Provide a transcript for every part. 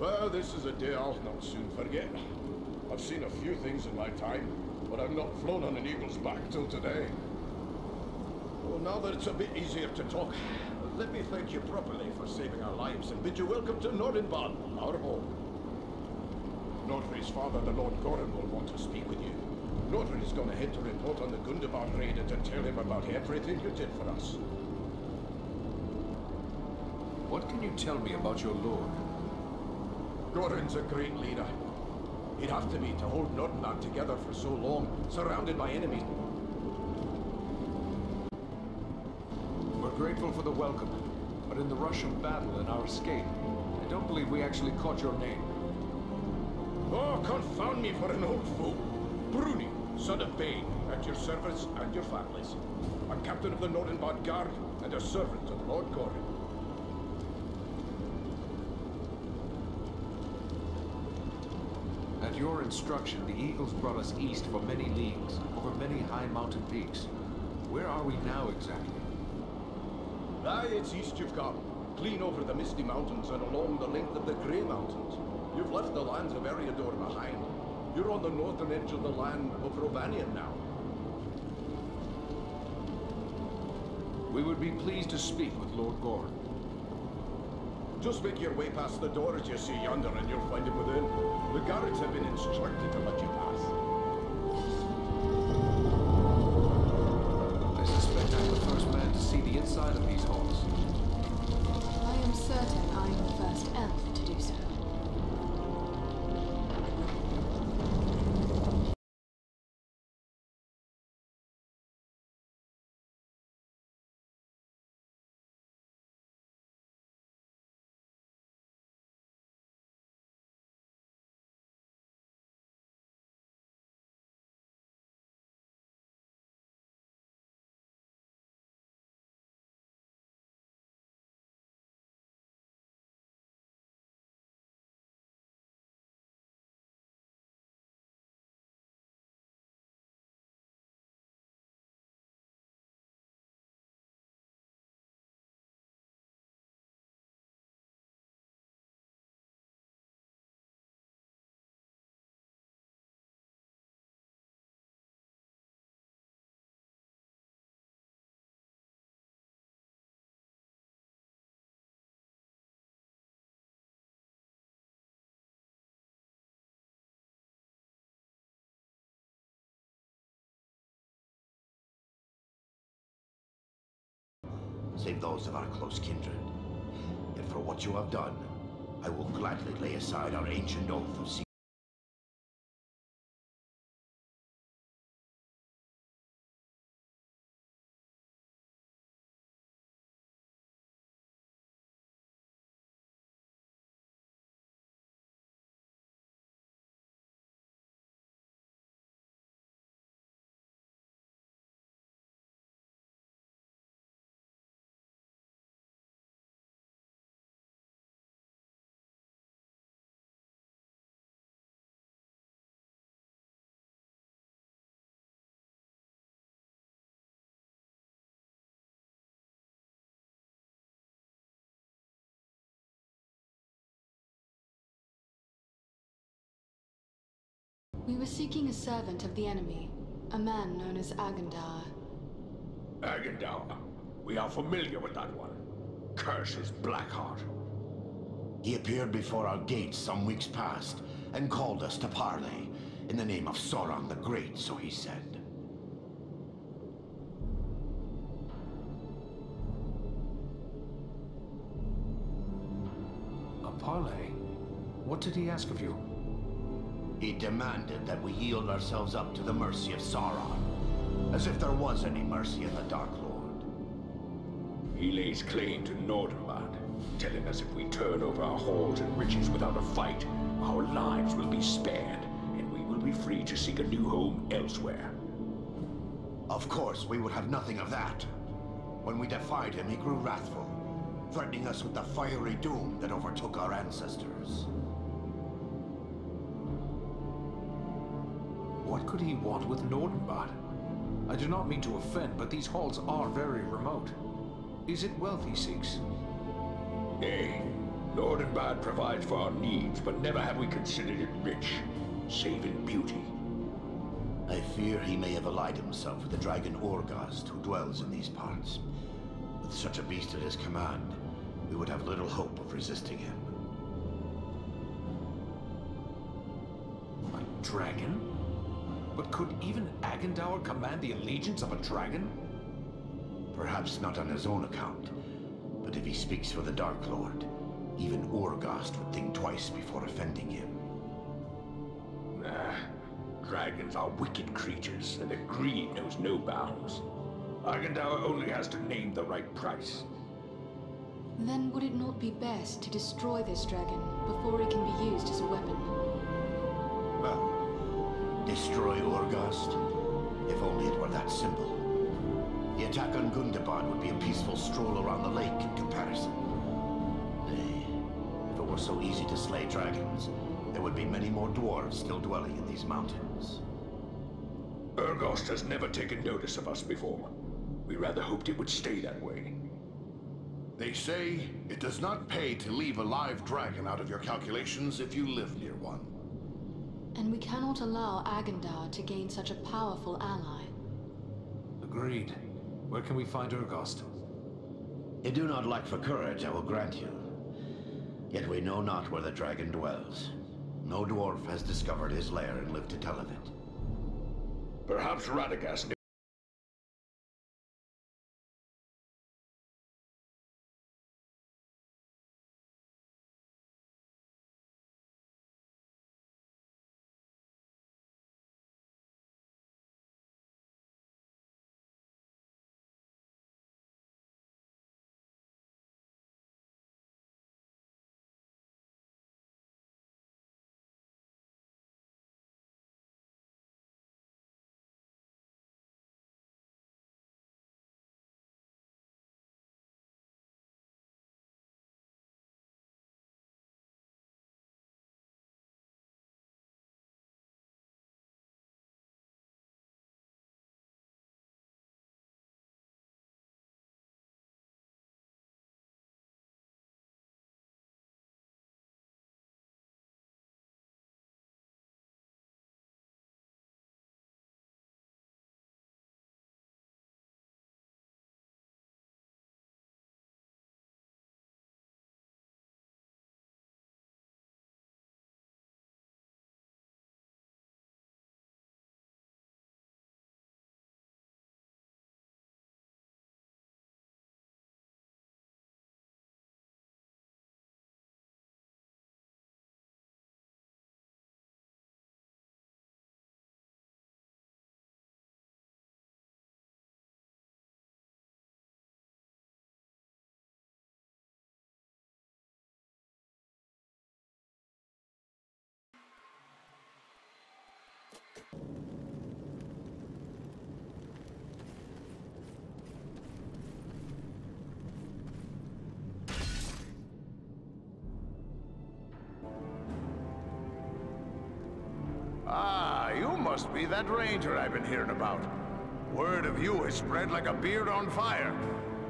Well, this is a day I'll not soon forget. I've seen a few things in my time, but I've not flown on an eagle's back till today. Well, now that it's a bit easier to talk, let me thank you properly for saving our lives and bid you welcome to Nordenbad, our home. Nordri's father, the Lord Goran, will want to speak with you. Nordri is going to head to report on the Gundabad raid and to tell him about everything you did for us. What can you tell me about your lord? Goran's a great leader. He'd have to be to hold Nordenland together for so long, surrounded by enemies. We're grateful for the welcome, but in the rush of battle and our escape, I don't believe we actually caught your name. Oh, confound me for an old fool. Bruni, son of Bane, at your service and your families. A captain of the Nordenbad Guard and a servant of Lord Goran. At your instruction, the Eagles brought us east for many leagues, over many high mountain peaks. Where are we now exactly? Aye, it's east you've come. Clean over the Misty Mountains and along the length of the Grey Mountains. You've left the lands of Eriador behind. You're on the northern edge of the land of Rovanian now. We would be pleased to speak with Lord Goran. Just make your way past the doors you see yonder and you'll find him within. The guards have been instructed to let you pass. I suspect I'm the first man to see the inside of these halls. I am certain I am the first elf to do so. Save those of our close kindred. Yet for what you have done, I will gladly lay aside our ancient oath of secrecy. We were seeking a servant of the enemy, a man known as Agandar. Agandar. We are familiar with that one. Curse his Blackheart. He appeared before our gates some weeks past, and called us to parley, in the name of Sauron the Great, so he said. A parley? What did he ask of you? He demanded that we yield ourselves up to the mercy of Sauron, as if there was any mercy in the Dark Lord. He lays claim to Nordenland, telling us if we turn over our halls and riches without a fight, our lives will be spared, and we will be free to seek a new home elsewhere. Of course, we would have nothing of that. When we defied him, he grew wrathful, threatening us with the fiery doom that overtook our ancestors. What could he want with Nordenbad? I do not mean to offend, but these halls are very remote. Is it wealth he seeks? Nay, Nordenbad provides for our needs, but never have we considered it rich, save in beauty. I fear he may have allied himself with the dragon Orgast who dwells in these parts. With such a beast at his command, we would have little hope of resisting him. A dragon? But could even Agendaur command the allegiance of a dragon? Perhaps not on his own account, but if he speaks for the Dark Lord, even Orgast would think twice before offending him. Nah, dragons are wicked creatures, and their greed knows no bounds. Agendaur only has to name the right price. Then would it not be best to destroy this dragon before it can be used as a weapon? Well, destroy Orgast? If only it were that simple. The attack on Gundabad would be a peaceful stroll around the lake in comparison. Nay, if it were so easy to slay dragons, there would be many more dwarves still dwelling in these mountains. Urgost has never taken notice of us before. We rather hoped it would stay that way. They say it does not pay to leave a live dragon out of your calculations if you live near one. And we cannot allow Agendaur to gain such a powerful ally. Agreed. Where can we find Urgost? You do not lack for courage, I will grant you. Yet we know not where the dragon dwells. No dwarf has discovered his lair and lived to tell of it. Perhaps Radagast knew. Ah, you must be that ranger I've been hearing about. Word of you has spread like a beard on fire.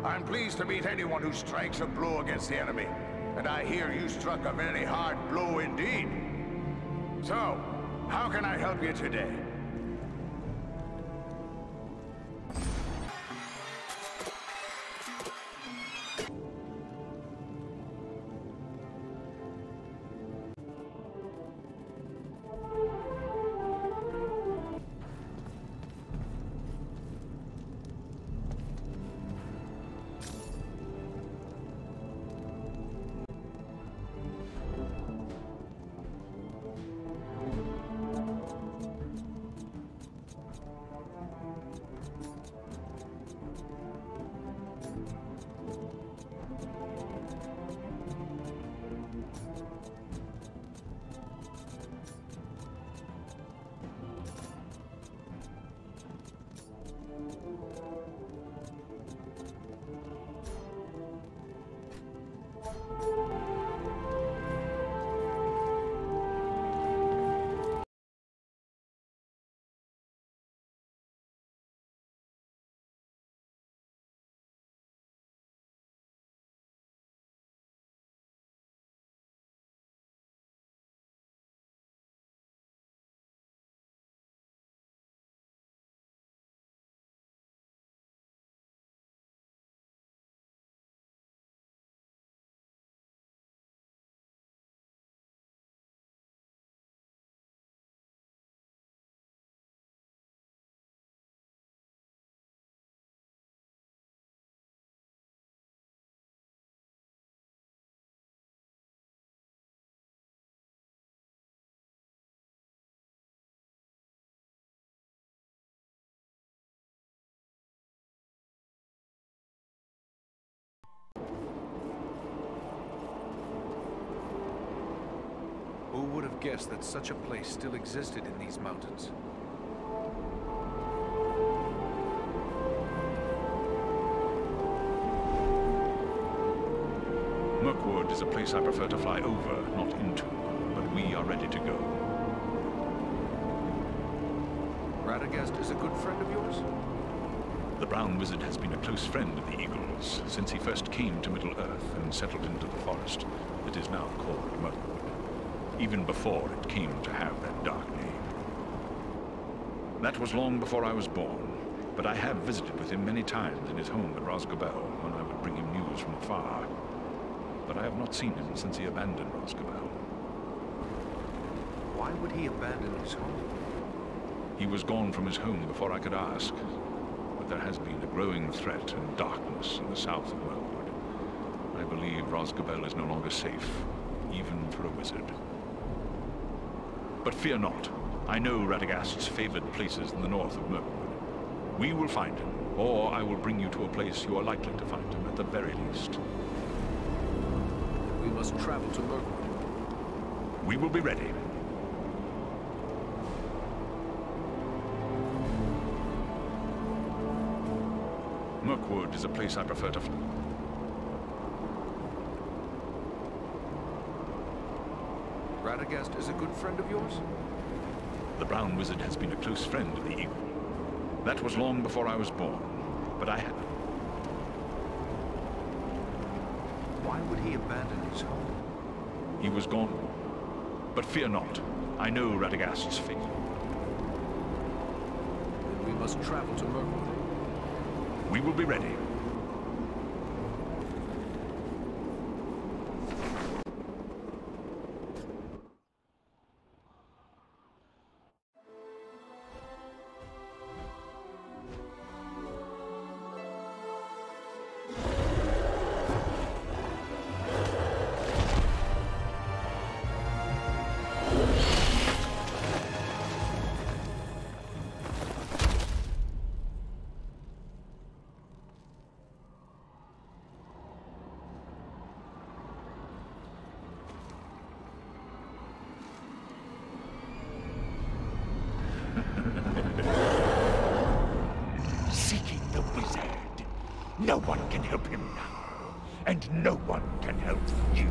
I'm pleased to meet anyone who strikes a blow against the enemy. And I hear you struck a very hard blow indeed. So, how can I help you today? Who would have guessed that such a place still existed in these mountains? Mirkwood is a place I prefer to fly over, not into, but we are ready to go. Radagast is a good friend of yours? The Brown Wizard has been a close friend of the Eagles since he first came to Middle-earth and settled into the forest that is now called Mirkwood, even before it came to have that dark name. That was long before I was born, but I have visited with him many times in his home at Rosgobel when I would bring him news from afar. But I have not seen him since he abandoned Rosgobel. Why would he abandon his home? He was gone from his home before I could ask. But there has been a growing threat and darkness in the south of Mirkwood. I believe Rosgobel is no longer safe, even for a wizard. But fear not. I know Radagast's favored places in the north of Mirkwood. We will find him, or I will bring you to a place you are likely to find him at the very least. We must travel to Mirkwood. We will be ready. Mirkwood is a place I prefer to fly. Radagast is a good friend of yours? The Brown Wizard has been a close friend of the Eagle. That was long before I was born, but I have. Why would he abandon his home? He was gone. But fear not. I know Radagast's fate. Then we must travel to Mirkwood. We will be ready. Seeking the wizard. No one can help him now, and no one can help you.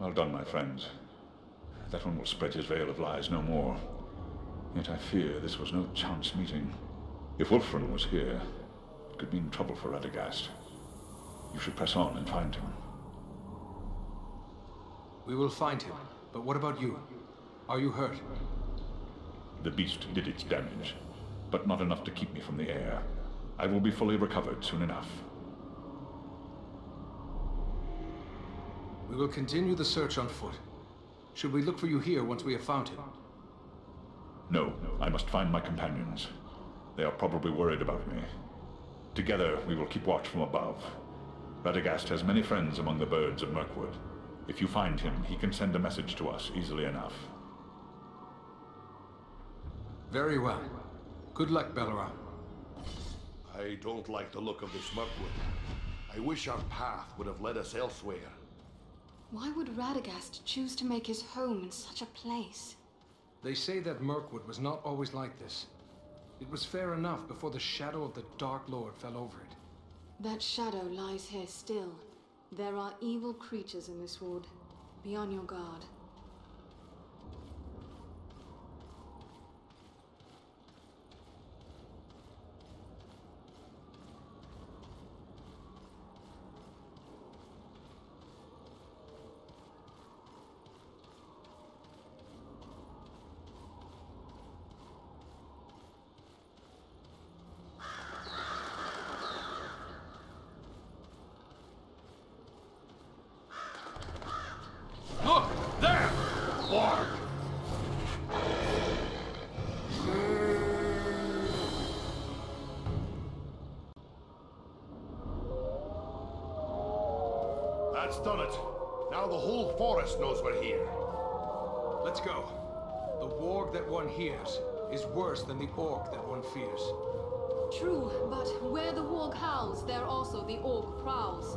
Well done, my friends. That one will spread his veil of lies no more. Yet I fear this was no chance meeting. If Wulfrun was here, it could mean trouble for Radagast. You should press on and find him. We will find him. But what about you? Are you hurt? The beast did its damage, but not enough to keep me from the air. I will be fully recovered soon enough. We will continue the search on foot. Should we look for you here once we have found him? No, I must find my companions. They are probably worried about me. Together, we will keep watch from above. Radagast has many friends among the birds of Mirkwood. If you find him, he can send a message to us easily enough. Very well. Good luck, Belleroth. I don't like the look of this Mirkwood. I wish our path would have led us elsewhere. Why would Radagast choose to make his home in such a place? They say that Mirkwood was not always like this. It was fair enough before the shadow of the Dark Lord fell over it. That shadow lies here still. There are evil creatures in this wood. Be on your guard. Look! There! Lord! That's done it. Now the whole forest knows we're here. Let's go. The warg that one hears is worse than the orc that one fears. True, but where the warg howls, there also the orc prowls.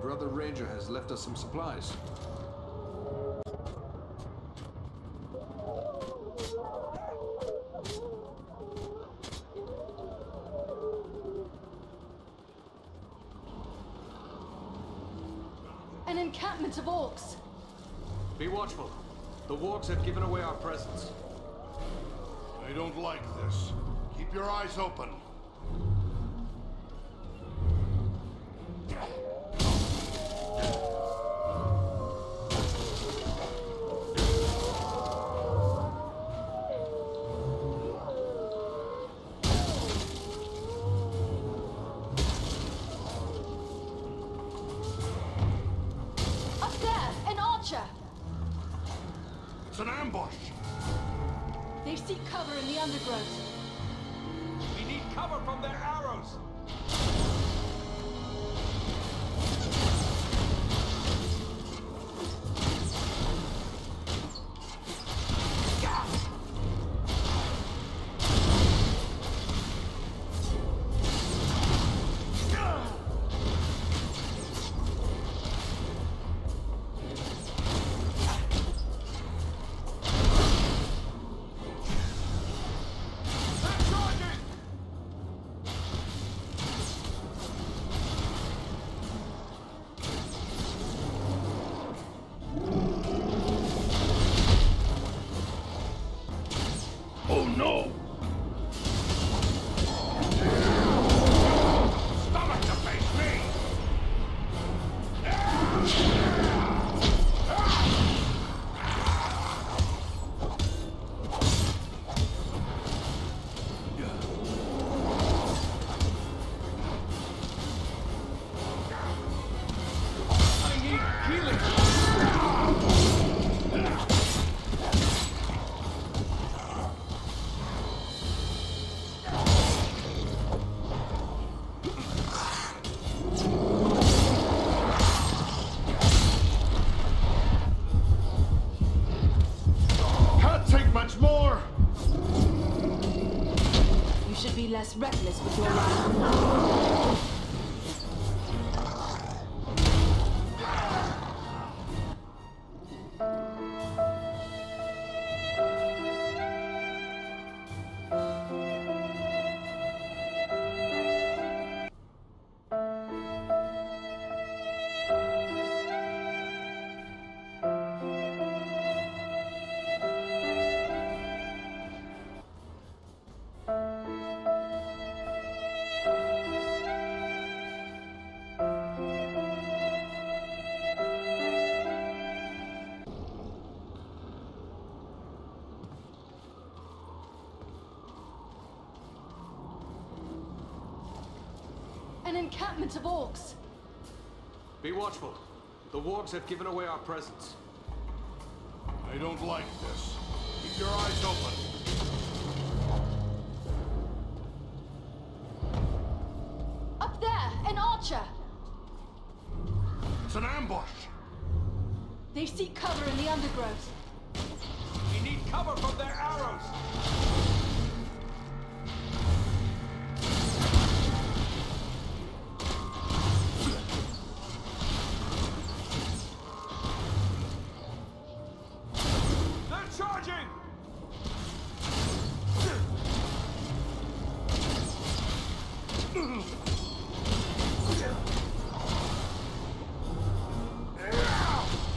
Brother Ranger has left us some supplies. An encampment of orcs! Be watchful. The wargs have given away our presence. I don't like this. Keep your eyes open. It's an ambush! They seek cover in the undergrowth. We need cover from their arrows! Oh no! Stomach to face me! I need healing! Can't take much more! You should be less reckless with your life. An encampment of orcs! Be watchful. The wargs have given away our presence. I don't like this. Keep your eyes open. Up there! An archer! It's an ambush! They seek cover in the undergrowth. We need cover from their arrows!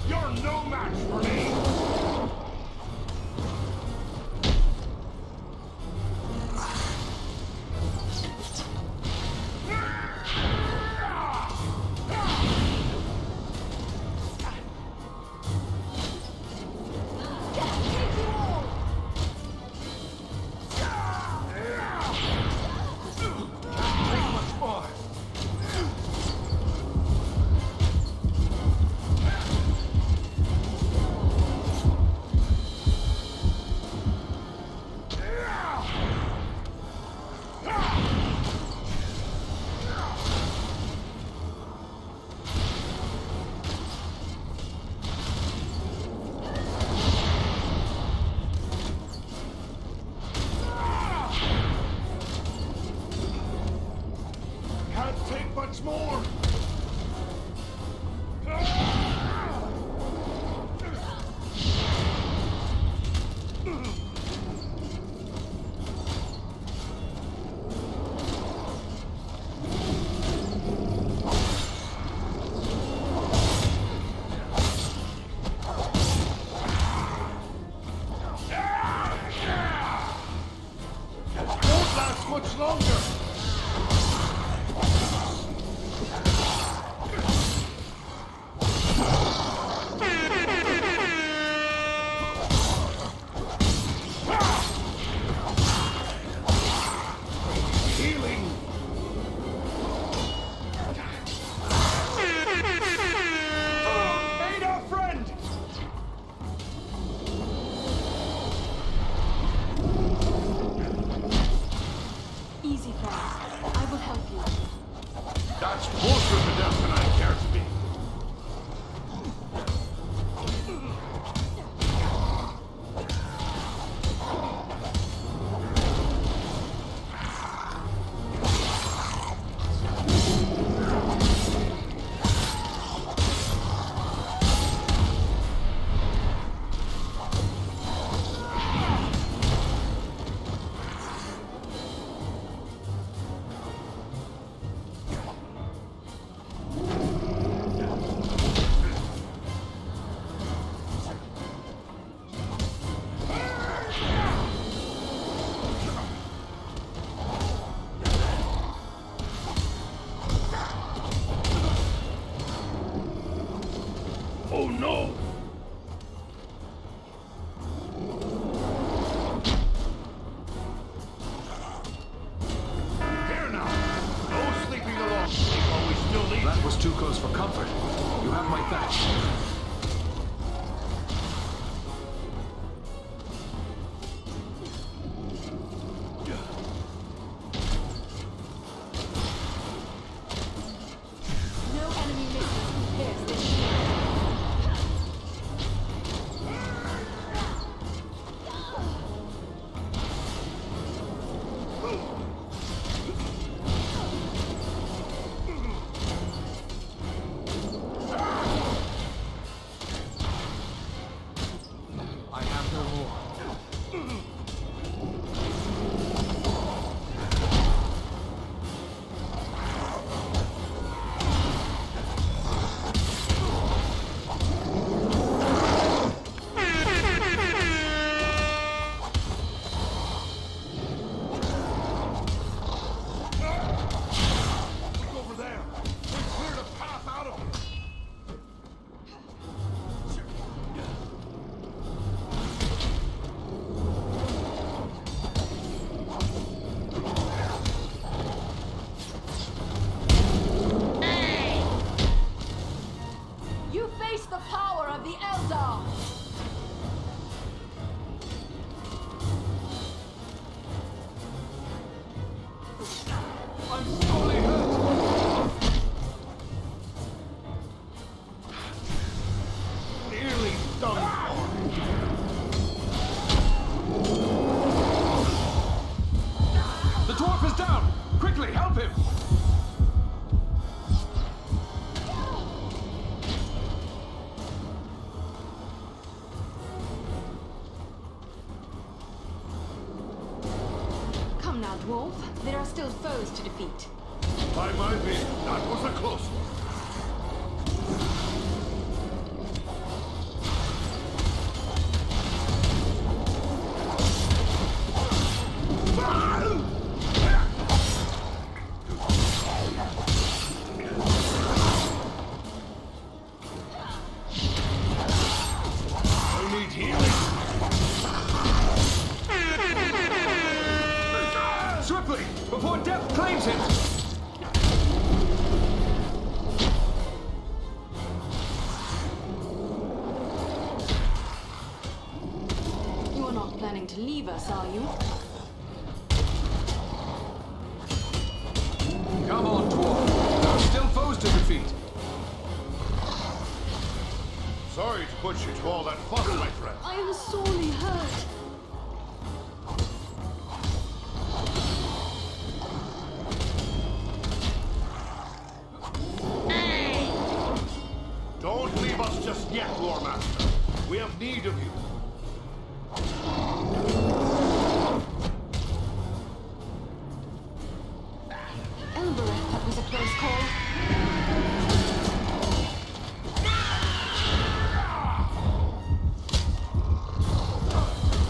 You're no match for me! Much more! Won't last much longer! That's closer to death than I care to be. Oh no! Here now! No sleeping along while we still need. That was too close for comfort. You have my thanks. No enemy missiles can pierce this shield. now, dwarf. There are still foes to defeat. By my being, that was a close one. I need healing. Swiftly, before death claims him! You are not planning to leave us, are you? Come on, dwarf. There are still foes to defeat. Sorry to put you to all that fuss, my friend. I am sorely hurt. Don't leave us just yet, Lore Master. We have need of you. Elbereth, that was a close call.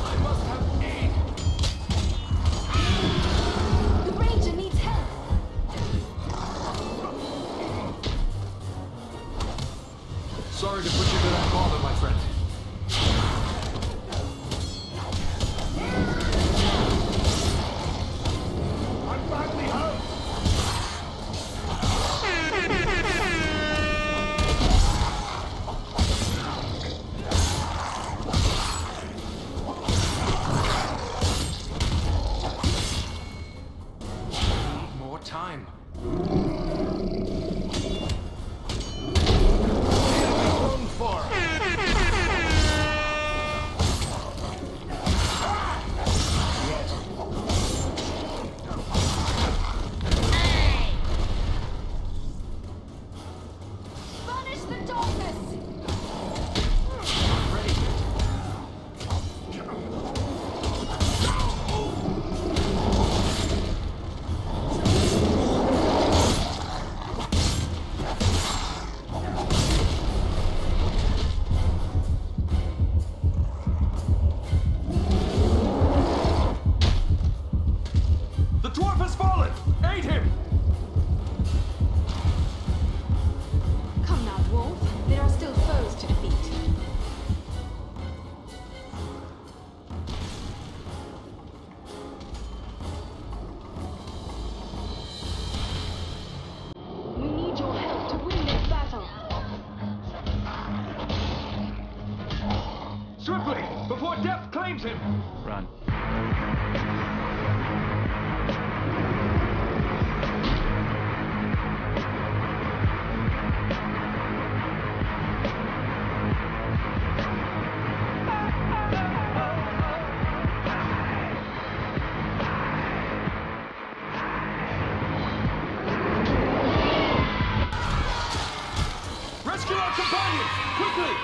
I must have aid. The ranger needs help. Sorry to put you to that bother, my friend. I'm badly hurt. More time. Run for it. Banish the darkness! Ready. The dwarf has fallen! Aid him! Come now, dwarf. There are still foes to defeat. We need your help to win this battle. Swiftly, before death claims him! Run. Rescue our companion! Quickly!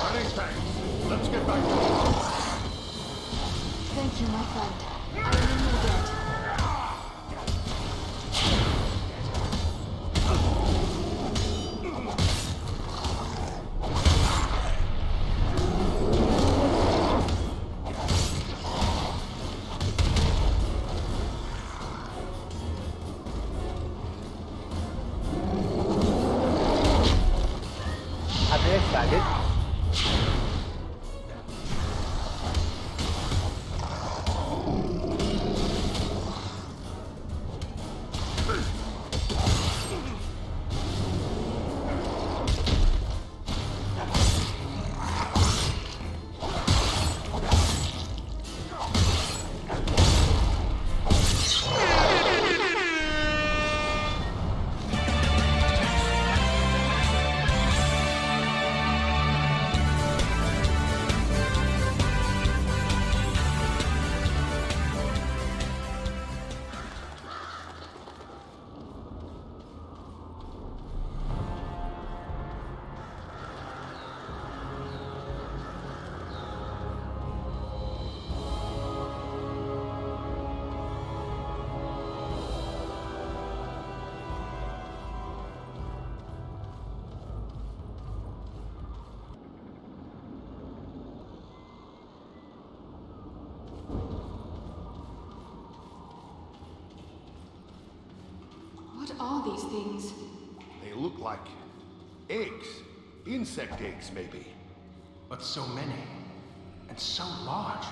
Many thanks. Let's get back to it. Thank you, my friend. I am in your debt. What are these things? They look like eggs. Insect eggs, maybe. But so many. And so large.